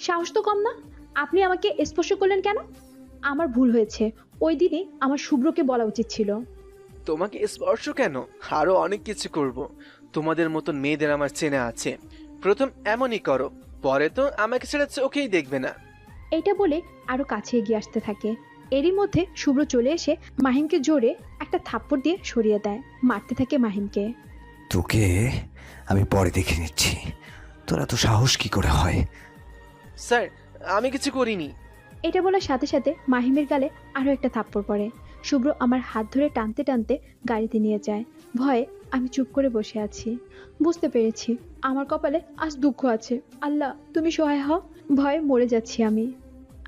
সাহস তো কম না। আপনি আমাকে স্পর্শ করলেন কেন? আমার ভুল হয়েছে। ওই দিনই আমার শুভ্রকে বলা উচিত ছিল। তোমাকে স্পর্শ কেন? আরো অনেক কিছু করব। তোমাদের মতন মেয়েদের আমার চেনা আছে। প্রথম এমনই করো, পরে তো আমাকে ছাড়া চোখেই দেখবে না। এইটা বলে আরো কাছে এগিয়ে আসতে থাকে। এরই মধ্যে শুভ্র চলে এসে মাহিমকে জোরে একটা থাপ্পড় দিয়ে সরিয়ে দেয়। মারতে থাকে মাহিমকে। তোকে আমি পরে দেখে নিচ্ছি, তোরা তো সাহস কি করে হয়? স্যার, আমি কিছু করিনি। এটা বলার সাথে সাথে মাহিমের গালে আরো একটা থাপ্পড় পড়ে। শুভ্র আমার হাত ধরে টানতে টানতে গাড়িতে নিয়ে যায়। ভয়ে আমি চুপ করে বসে আছি। বুঝতে পেরেছি আমার কপালে আজ দুঃখ আছে। আল্লাহ তুমি সহায় হও। ভয়ে মরে যাচ্ছি আমি।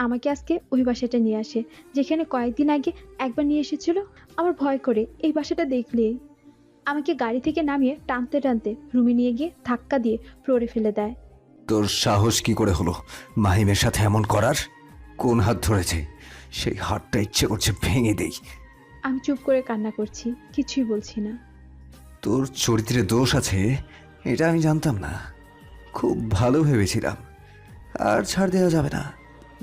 আমাকে আজকে ওই বাসাটা নিয়ে আসে, যেখানে কয়েকদিন আগে একবার নিয়ে এসেছিল। আমার ভয় করে এই বাসাটা দেখলেই। আমাকে গাড়ি থেকে নামিয়ে টানতে টানতে রুমে নিয়ে গিয়ে ধাক্কা দিয়ে ফ্লোরে ফেলে দেয়। তোর সাহস কি করে হলো মাহিমের সাথে এমন করার? কোন হাত ধরেছে? সেই হাতটা ইচ্ছে করছে ভেঙে দেই। আমি চুপ করে কান্না করছি, কিছুই বলছি না। তোর চরিত্রে দোষ আছে এটা আমি জানতাম না। খুব ভালো ভেবেছিলাম। আর ছাড় দেওয়া যাবে না,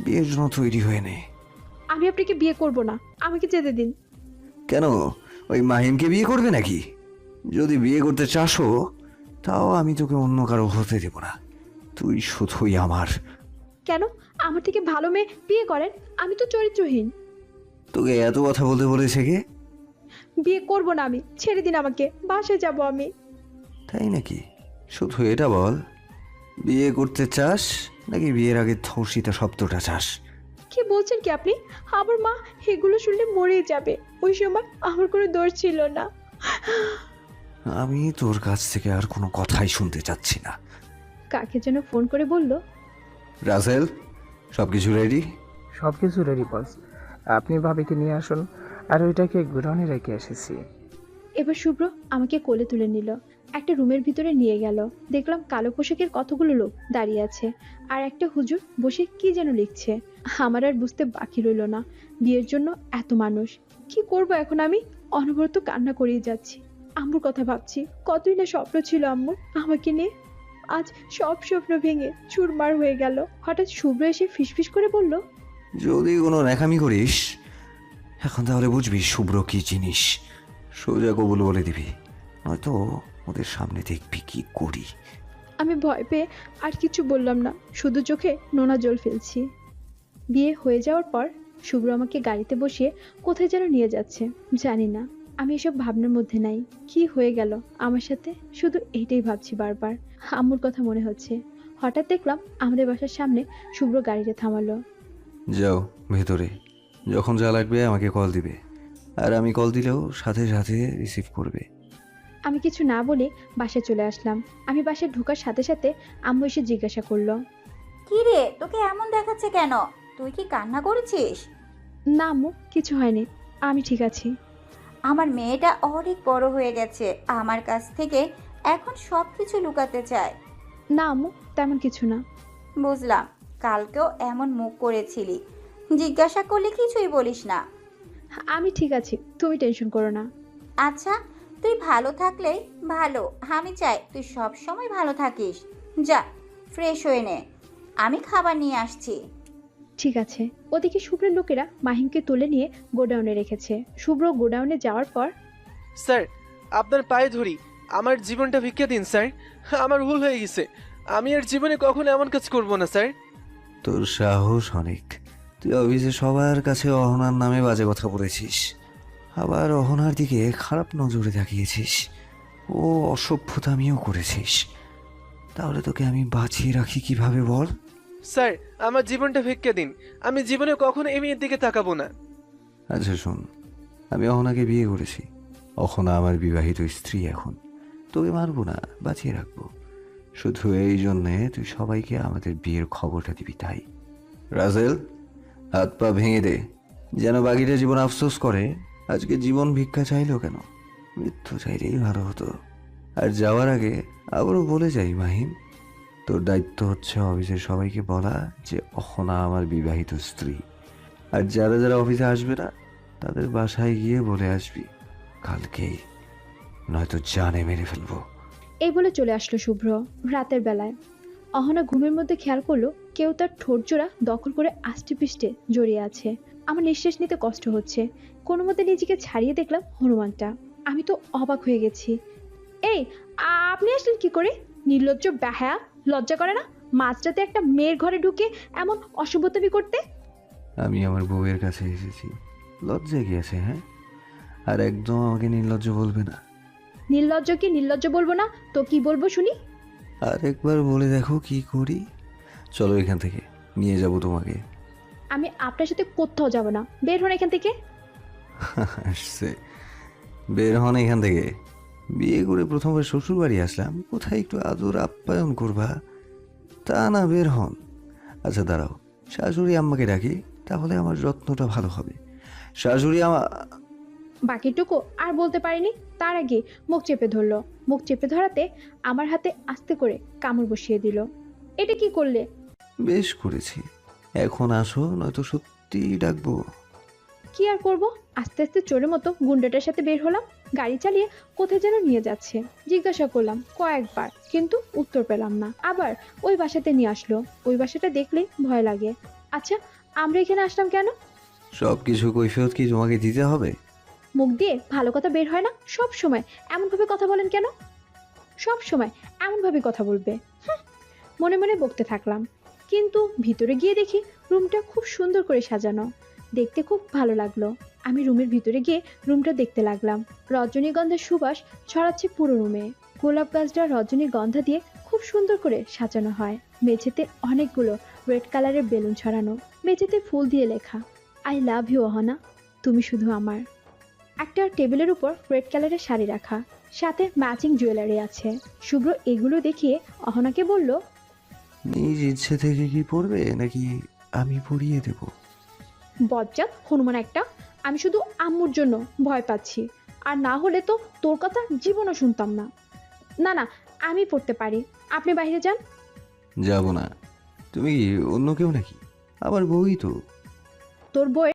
বিয়ের জন্য তৈরি হয়ে নে। আমি আপনাকে বিয়ে করব না, আমাকে যেতে দিন। কেন, ওই মাহিমকে বিয়ে করবে নাকি? যদি বিয়ে করতে চাসো তাও আমি তোকে অন্য কারো হতে দেব না। তুই শুধুই আমার। কেন? আমার থেকে ভালো মেয়ে বিয়ে করেন? আমি তো চরিত্রহীন। তোকে এত কথা বলতে বলেছে কে? বিয়ে করব না আমি, ছেড়ে দিন আমাকে, বাসায় যাব আমি। তাই নাকি? শুধু এটা বল, বিয়ে করতে চাস নাকি বিয়ের আগে ধর্ষিতা শব্দটা চাস? কি বলছেন কি আপনি? আমার মা এগুলো শুনলে মরেই যাবে। ওই সময় আমার কোনো দোষ ছিল না। আমি তোর কাছ থেকে আর কোনো কথাই শুনতে চাচ্ছি না। কাকে যেন ফোন করে বলল। রাসেল, সব কিছু রেডি? সব কিছু রেডি বস। আপনি ভাবিকে নিয়ে আসুন, আর ওইটাকে গোডাউনে রেখে এসেছি। এবার শুভ্র আমাকে কোলে তুলে নিল। একটা রুমের ভিতরে নিয়ে গেল। দেখলাম কালো পোশাকের কতগুলো লোক দাঁড়িয়ে আছে, আর একটা হুজুর বসে কি যেন লিখছে। আমার আর বুঝতে বাকি রইল না, বিয়ের জন্য এত মানুষ। কি করব এখন আমি? অনবরত কান্না করেই যাচ্ছি। আম্মুর কথা ভাবছি। কতই না স্বপ্ন ছিল আম্মুর আমাকে নিয়ে। আজ সব স্বপ্ন ভেঙে চুরমার হয়ে গেল। হঠাৎ শুভ্র এসে ফিসফিস করে বলল, যদি কোনো ন্যাকামি করিস এখন তাহলে বুঝবি শুভ্র কি জিনিস। সোজা কবুল বলে দিবি, নয়তো ওদের সামনে দেখবি কি করি। আমি ভয় পেয়ে আর কিছু বললাম না, শুধু চোখে নোনা জল ফেলছি। বিয়ে হয়ে যাওয়ার পর শুভ্র আমাকে গাড়িতে বসিয়ে কোথায় যেন নিয়ে যাচ্ছে, জানি না। আমি এসব ভাবনার মধ্যে নাই। কি হয়ে গেল আমার সাথে, শুধু এইটাই ভাবছি বারবার। আম্মুর কথা মনে হচ্ছে। হঠাৎ দেখলাম আমাদের বাসার সামনে শুভ্র গাড়িটা থামালো। যাও ভেতরে, যখন যা লাগবে আমাকে কল দিবে, আর আমি কল দিলেও সাথে সাথে রিসিভ করবে। আমি কিছু না বলে বাসায় চলে আসলাম। আমি বাসায় ঢোকার সাথে সাথে আম্মু এসে জিজ্ঞাসা করলো, কি রে, তোকে এমন দেখাচ্ছে কেন? তুই কি কান্না করেছিস? না আম্মু, কিছু হয়নি, আমি ঠিক আছি। আমার মেয়েটা অনেক বড় হয়ে গেছে, আমার কাছ থেকে এখন সব কিছু লুকাতে চায়। না আম্মু, তেমন কিছু না। বুঝলাম, কালকেও এমন মুখ করেছিলি, জিজ্ঞাসা করলে কিছুই বলিস না। আমি ঠিক আছি, তুমি টেনশন করো না। আচ্ছা, তুই ভালো থাকলেই ভালো। আমি চাই তুই সব সময় ভালো থাকিস। যা, ফ্রেশ হয়ে নে, আমি খাবার নিয়ে আসছি। ঠিক আছে। ওদিকে শুভ্রের লোকেরা মাহিমকে তুলে নিয়ে গোডাউনে রেখেছে। শুভ্র গোডাউনে যাওয়ার পর স্যার, আপনার পায়ে ধরি, আমার জীবনটা ভিক্ষা দিন স্যার। আমার ভুল হয়ে গেছে। আমি আর জীবনে কখনো এমন কাজ করব না স্যার। তোর সাহস অনেক। তুই অফিসে সবার কাছে অহনার নামে বাজে কথা বলেছিস, আবার অহনার দিকে খারাপ নজরে তাকিয়েছিস। ও অসভ্যতামিও করেছিস। তাহলে তোকে আমি বাঁচিয়ে রাখি কিভাবে বল? স্যার, আমার জীবনটা ভিক্ষা দিন। আমি জীবনে কখনো এই মেয়ের দিকে তাকাবো না। আচ্ছা শোন, আমি অহনাকে বিয়ে করেছি। অহনা আমার বিবাহিত স্ত্রী। এখন তোকে মারবো না, বাঁচিয়ে রাখবো। শুধু এই জন্যে তুই সবাইকে আমাদের বিয়ের খবরটা দিবি, তাই। রাজেল, হাত পা ভেঙে দে, যেন বাকিটা জীবন আফসোস করে আজকে জীবন ভিক্ষা চাইলো কেন। মৃত্যু চাইলেই ভালো হতো। আর যাওয়ার আগে আবারও বলে যাই মাহিম, তোর দায়িত্ব হচ্ছে অফিসের সবাইকে বলা যে অহনা আমার বিবাহিত স্ত্রী। আর যারা যারা অফিসে আসবে না তাদের বাসায় গিয়ে বলে আসবি কালকেই, নয়তো জানে মেরে ফেলবো। এই বলে চলে আসলো শুভ্র রাতের বেলায়। অহনা ঘুমের মধ্যে খেয়াল করলো কেউ তার ঠোঁট জোড়া দখল করে আষ্টে পিষ্টে জড়িয়ে আছে। আমার নিঃশ্বাস নিতে কষ্ট হচ্ছে। কোনো মতে নিজেকে ছাড়িয়ে দেখলাম হনুমানটা। আমি তো অবাক হয়ে গেছি। এই, আপনি আসলেন কি করে? নির্লজ্জ ব্যাহা, লজ্জা করে না মাঝরাতে একটা মেয়ের ঘরে ঢুকে এমন অসভ্যতামি করতে? আমি আমার বউয়ের কাছে এসেছি, লজ্জা কি আছে? হ্যাঁ, আর একদম আমাকে নির্লজ্জ বলবে না। নির্লজ্জ কি নির্লজ্জ বলবো না তো কি বলবো শুনি? আর একবার বলে দেখো কি করি। চলো এখান থেকে, নিয়ে যাব তোমাকে। আমি আপনার সাথে কোথাও যাব না, বের হন এখান থেকে। আসছে, বের হন এখান থেকে। বিয়ে করে প্রথমবার শ্বশুর বাড়ি আসলাম, কোথায় একটু আদর আপ্যায়ন করবা, তা না, বের হন। আচ্ছা দাঁড়াও, শাশুড়ি আম্মাকে ডাকি, তাহলে আমার যত্নটা ভালো হবে। শাশুড়ি আমা। বাকিটুকু আর বলতে পারিনি, তার আগে মুখ চেপে ধরলো। মুখ চেপে ধরাতে আমার হাতে আস্তে করে কামড় বসিয়ে দিল। এটা কি করলে? বেশ করেছি, এখন আসো, নয়তো সত্যি ডাকবো। কি আর করব, আস্তে আস্তে চোরের মতো গুন্ডাটার সাথে বের হলাম। গাড়ি চালিয়ে কোথায় যেন নিয়ে যাচ্ছে। জিজ্ঞাসা করলাম কয়েকবার, কিন্তু উত্তর পেলাম না। আবার ওই বাসাতে নিয়ে আসলো। ওই বাসাটা দেখলেই ভয় লাগে। আচ্ছা, আমরা এখানে আসলাম কেন? সব কিছু কৈফিয়ত কি তোমাকে দিতে হবে? মুখ দিয়ে ভালো কথা বের হয় না? সব সময় এমনভাবে কথা বলেন কেন? সব সময় এমনভাবে কথা বলবে? হুঁ। মনে মনে বকতে থাকলাম, কিন্তু ভিতরে গিয়ে দেখি রুমটা খুব সুন্দর করে সাজানো। দেখতে খুব ভালো লাগলো। আমি রুমের ভিতরে গিয়ে রুমটা দেখতে লাগলাম। রজনীগন্ধার সুবাস ছড়াচ্ছে পুরো রুমে। গোলাপ গাছটা রজনীগন্ধা দিয়ে খুব সুন্দর করে সাজানো হয়। মেঝেতে অনেকগুলো রেড কালারের বেলুন ছড়ানো। মেঝেতে ফুল দিয়ে লেখা, আই লাভ ইউ অহনা, তুমি শুধু আমার। একটা টেবিলের উপর রেড কালারের শাড়ি রাখা, সাথে ম্যাচিং জুয়েলারি আছে। শুভ্র এগুলো দেখিয়ে অহনাকে বলল, নিজ ইচ্ছে থেকে কি পড়বে, নাকি আমি পড়িয়ে দেব? বজ্জাত হনুমান একটা। আমি শুধু আম্মুর জন্য ভয় পাচ্ছি, আর না হলে তো তোর কথা জীবনও শুনতাম না। না না, আমি পড়তে পারি, আপনি বাইরে যান। যাব না। তুমি কি অন্য কেউ নাকি? আমার বউই তো। তোর বই